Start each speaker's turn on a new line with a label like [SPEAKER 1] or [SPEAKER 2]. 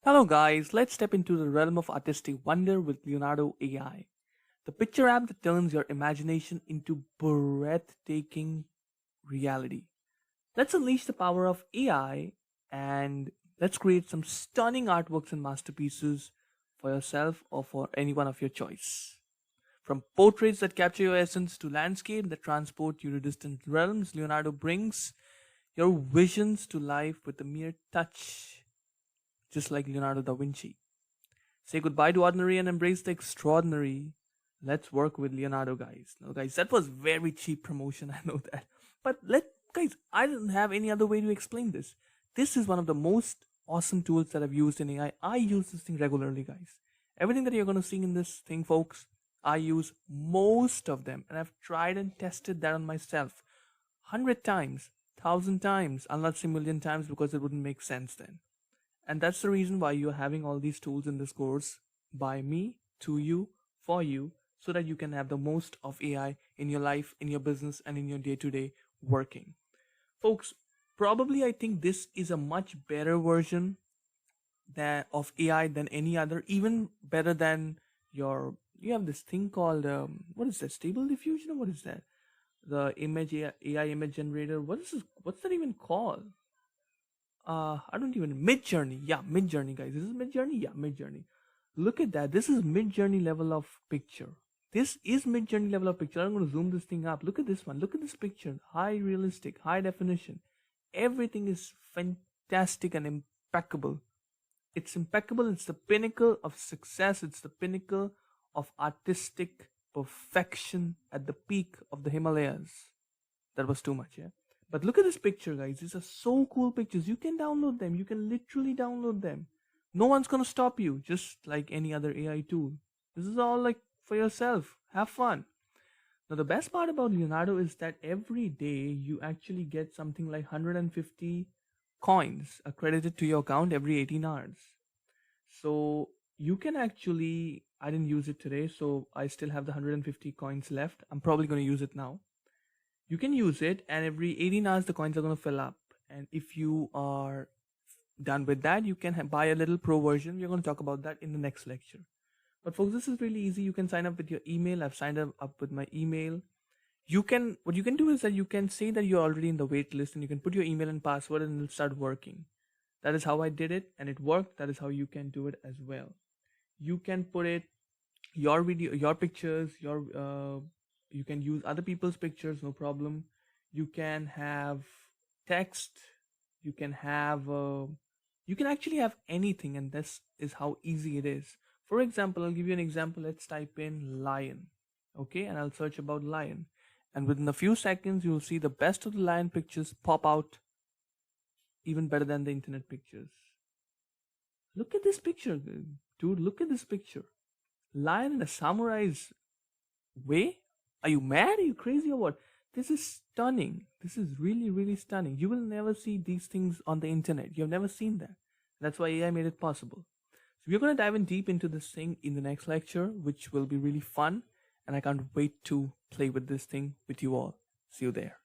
[SPEAKER 1] Hello guys, let's step into the realm of artistic wonder with Leonardo AI, the picture app that turns your imagination into breathtaking reality. Let's unleash the power of AI and let's create some stunning artworks and masterpieces for yourself or for anyone of your choice. From portraits that capture your essence to landscape that transport you to distant realms, Leonardo brings your visions to life with a mere touch, just like Leonardo da Vinci. Say goodbye to ordinary and embrace the extraordinary. Let's work with Leonardo, guys. No, guys, that was very cheap promotion. I know that. But guys, I don't have any other way to explain this. This is one of the most awesome tools that I've used in AI. I use this thing regularly, guys. Everything that you're going to see in this thing, folks, I use most of them. And I've tried and tested that on myself 100 times, 1,000 times. I'll not say million times because it wouldn't make sense then. And that's the reason why you're having all these tools in this course by me, to you, for you, so that you can have the most of AI in your life, in your business, and in your day to day working. Folks, probably I think this is a much better version of AI than any other, even better than you have this thing called, what is that, stable diffusion, or what is that? The AI image generator. What's that even called? I don't even Mid Journey. Yeah, Mid Journey, guys. This is Mid Journey. Yeah, Mid Journey. Look at that. This is Mid Journey level of picture. This is Mid Journey level of picture. I'm going to zoom this thing up. Look at this one. Look at this picture. High realistic, high definition. Everything is fantastic and impeccable. It's impeccable. It's the pinnacle of success. It's the pinnacle of artistic perfection at the peak of the Himalayas. That was too much, yeah. But look at this picture, guys. These are so cool pictures. You can download them. You can literally download them. No one's gonna stop you, just like any other AI tool. This is all like for yourself. Have fun. Now, the best part about Leonardo is that every day you actually get something like 150 coins accredited to your account every 18 hours. So you can actually, I didn't use it today, so I still have the 150 coins left. I'm probably going to use it now. You can use it, and every 18 hours the coins are going to fill up. And if you are done with that, you can buy a little pro version. We're going to talk about that in the next lecture. But folks, this is really easy. You can sign up with your email. I've signed up with my email. What you can do is that you can say that you're already in the wait list, and you can put your email and password, and it'll start working. That is how I did it, and it worked. That is how you can do it as well. You can put it your video, your pictures, you can use other people's pictures, no problem. You can have text. You can actually have anything, and this is how easy it is. For example, I'll give you an example. Let's type in lion, okay, and I'll search about lion, and within a few seconds you'll see the best of the lion pictures pop out, even better than the internet pictures. Look at this picture, dude. Look at this picture. Lion in a samurai's way. Are you mad? Are you crazy or what? This is stunning. This is really, really stunning. You will never see these things on the internet. You have never seen that. That's why AI made it possible. So we're going to dive in deep into this thing in the next lecture, which will be really fun. And I can't wait to play with this thing with you all. See you there.